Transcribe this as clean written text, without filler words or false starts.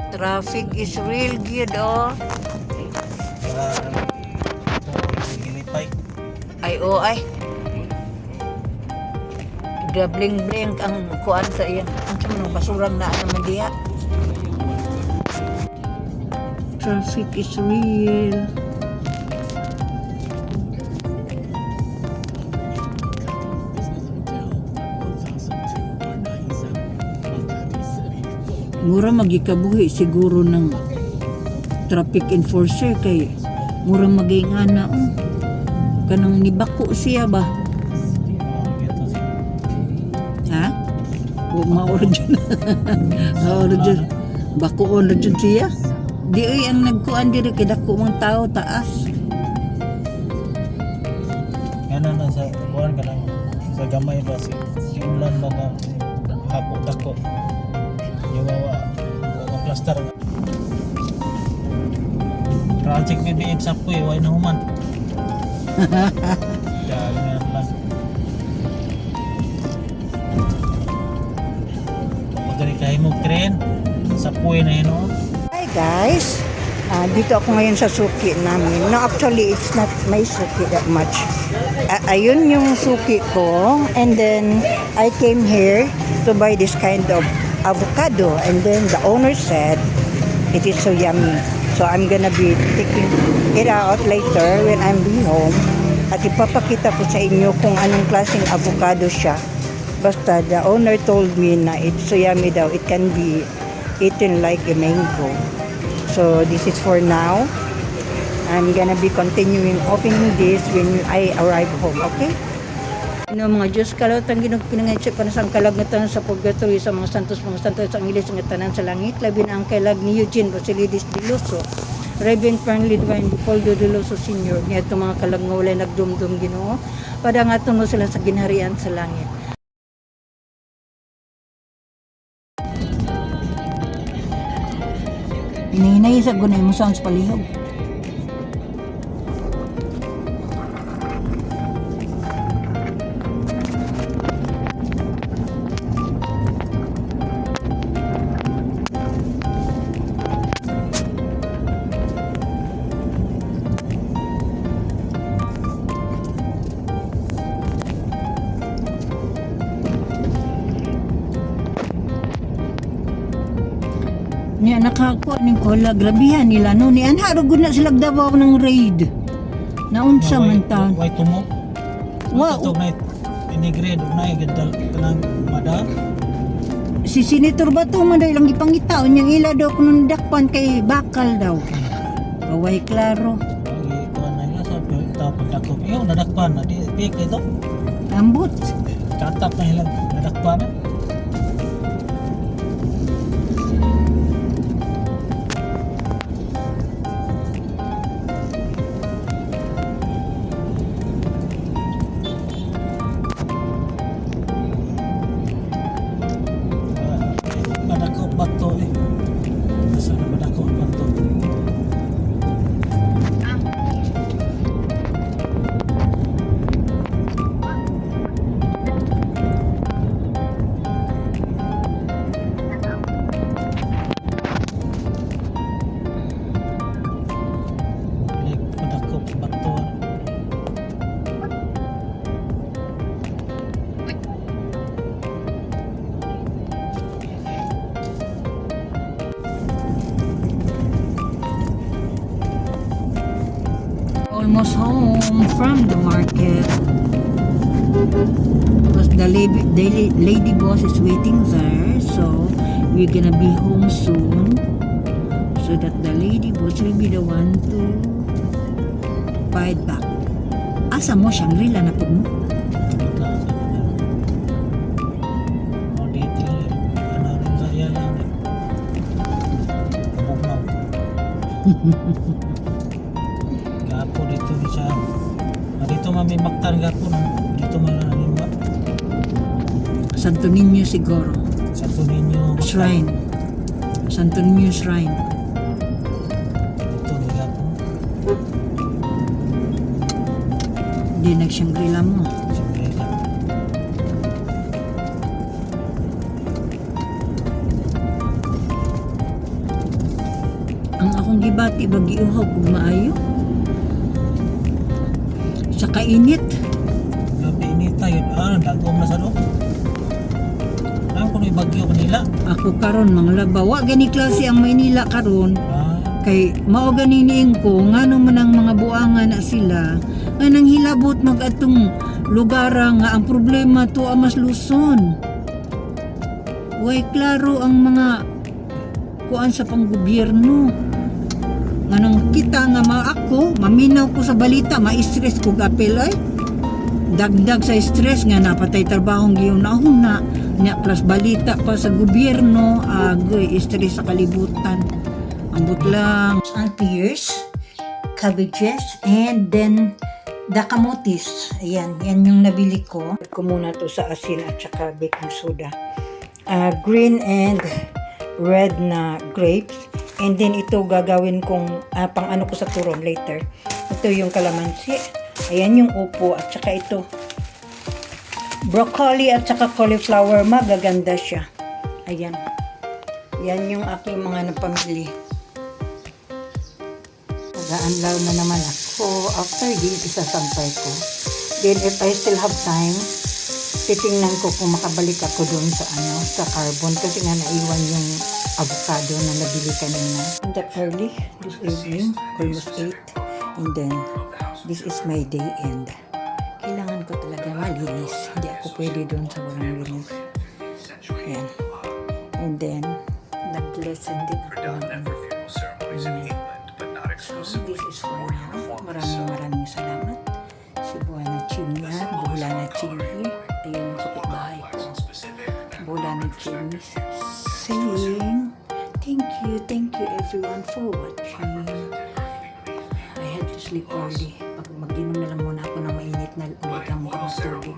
Traffic is real good, oh. Gilipay. Ay, oh, ay. Gabling-bling ang kuan sa iyan. Ang sa basurang na naman diha. Traffic is real. Mura magikabuhi siguro ng traffic enforcer kay mura magingana kanang nibako siya ba? Ha? O maorigin. Maorigin. Bakuon na dyan siya. Di ay ang nagkuan diri kay dako mang tao taas. Ngana na sa kuan kanang sa gamay ba si ulan mga hapon dako. Yawa plaster. Project BBM sa puy way na human. Jangan lang. Pagkari kayo mo kren sa puy na yun. Hi guys, dito ako ngayon sa suki namin. No, actually it's not my suki that much. Ayun yung suki ko, and then I came here to buy this kind of avocado, and then the owner said it is so yummy. So I'm gonna be taking it out later when I'm be home at ipapakita ko sa inyo kung anong klaseng avocado siya. Basta the owner told me na it's so yummy daw, it can be eaten like a mango. So this is for now. I'm gonna be continuing opening this when I arrive home, okay? No, mga Diyos kalawtang pinangaytsi pa na sa kalagatan sa purgatory sa mga santos sa Angeles ng tanan sa langit, labi na ang kailag ni Eugene Basilidis de Loso, Reverend Fernley Divine Poldo de Loso Sr. niya itong mga kalag nga walay nagdumdum Ginoo, pada nga tuno sila sa ginharian sa langit. Hinahinay sa gunay mo sa palihog. Niya nakakuha ning kola, grabihan nila no ni anha gud na sila Davao ng raid. Naunsa man ta? Way tumo. Wa Ito na inigred na gadal kanang mada. si Senator Bato man daw ilang ipangitaw niyang ila daw kuno dakpan kay bakal daw. Kaway klaro. Ay kuan na ila sa tao pagdakop. Iyo nadakpan na di pik ito. Ambot. Katap na ilang nadakpan na. Madakop bato eh. Asa na madakop bato. Madakop bato. Almost home from the market. Because the lady boss is waiting there, so we're gonna be home soon. So that the lady boss will be the one to buy it back. Asa mo, Shangri-La na po mo? Gapo dito siya. Dito mami maktan gapo no. Dito man lang nimba. Santo Niño siguro. Santo Niño Shrine. Santo Niño Shrine. Dito ni gapo. Di nag-Shangri-La mo. Siyempre lang. akong gibati ba giuhaw kung maayo. Sa kainit. Grabe inita yun. Dagom na sa loob. Ang kuno'y bagyo kanila. Ako karon mga labawa gani klase ang Maynila karon. Kay mao gani niing ko ngano man ang mga buangan na sila nga nang hilabot magatong lugar nga ang problema to amas Luzon. Way klaro ang mga kuan sa panggobyerno. Nganong kita nga ako, maminaw ko sa balita, ma-stress ko gapil ay. Dagdag sa stress nga napatay trabahong gihunahon na nya plus balita pa sa gobyerno, agoy stress sa kalibutan. Ambot lang. Ang pears, cabbages, and then the kamotis. Ayan, yan yung nabili ko. Ko muna to sa asin at saka baking soda. Green and red na grapes. And then ito gagawin kong pang ano ko sa turon later. Ito yung kalamansi. Ayan yung upo at saka ito. Broccoli at saka cauliflower. Magaganda siya. Ayan. Yan yung aking mga napamili. Nag-aanlaw na naman ako. After this, isasampay ko. Then if I still have time, titingnan ko kung makabalik ako doon sa sa carbon kasi nga naiwan yung avocado na nabili kanina. That early, this evening, almost 8. And then, this is my day end. Kailangan ko talaga malinis. Hindi ako pwede doon sa walang linis. Ayan. And then, nag-lesson din ako ng ano. So, this is for now. Maraming salamat. Si Buwana Chimya, Buhula na Chimhi. Ayun yung kapitbahay ko. Buhula na Chimhi. Saying, thank you everyone for watching. I had to sleep early. Pag mag-inom na lang muna ako ng mainit na uligang tubig.